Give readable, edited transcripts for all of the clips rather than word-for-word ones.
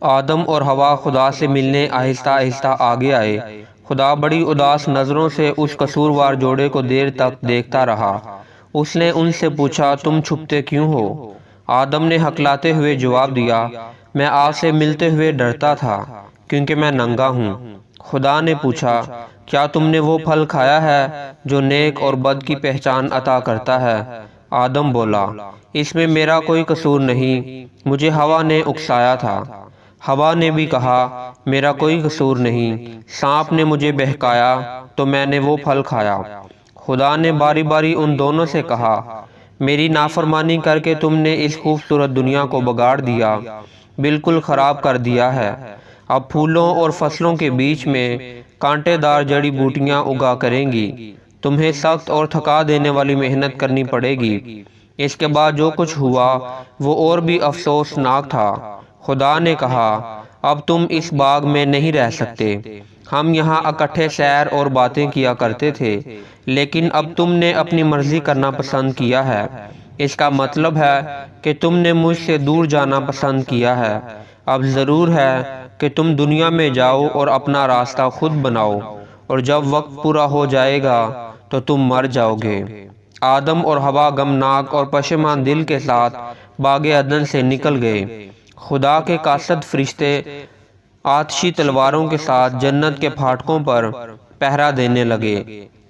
آدم اور ہوا خدا سے ملنے آہستہ آہستہ آگے آئے۔ خدا بڑی اداس نظروں سے اس قصوروار جوڑے کو دیر تک دیکھتا رہا۔ اس نے ان سے پوچھا، تم چھپتے کیوں ہو؟ آدم نے ہکلاتے ہوئے جواب دیا، میں آپ سے ملتے ہوئے ڈرتا تھا کیونکہ میں ننگا ہوں۔ خدا نے پوچھا، کیا تم نے وہ پھل کھایا ہے جو نیک اور بد کی پہچان عطا کرتا ہے؟ آدم بولا، اس میں میرا کوئی قصور نہیں، مجھے ہوا نے اکسایا تھا۔ ہوا نے بھی کہا، میرا کوئی قصور نہیں، سانپ نے مجھے بہکایا تو میں نے وہ پھل کھایا۔ خدا نے باری باری ان دونوں سے کہا، میری نافرمانی کر کے تم نے اس خوبصورت دنیا کو بگاڑ دیا، بالکل خراب کر دیا ہے۔ اب پھولوں اور فصلوں کے بیچ میں کانٹے دار جڑی بوٹیاں اگا کریں گی، تمہیں سخت اور تھکا دینے والی محنت کرنی پڑے گی۔ اس کے بعد جو کچھ ہوا وہ اور بھی افسوسناک تھا۔ خدا نے کہا، اب تم اس باغ میں نہیں رہ سکتے۔ ہم یہاں اکٹھے سیر اور باتیں کیا کرتے تھے، لیکن اب تم نے اپنی مرضی کرنا پسند کیا ہے۔ اس کا مطلب ہے کہ تم نے مجھ سے دور جانا پسند کیا ہے۔ اب ضرور ہے کہ تم دنیا میں جاؤ اور اپنا راستہ خود بناؤ، اور جب وقت پورا ہو جائے گا تو تم مر جاؤ گے۔ آدم اور ہوا غمناک اور پشیمان دل کے ساتھ باغ عدن سے نکل گئے۔ خدا کے قاصد فرشتے آتشی تلواروں کے ساتھ جنت کے پھاٹکوں پر پہرا دینے لگے۔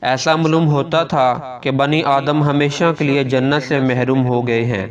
ایسا معلوم ہوتا تھا کہ بنی آدم ہمیشہ کے لیے جنت سے محروم ہو گئے ہیں۔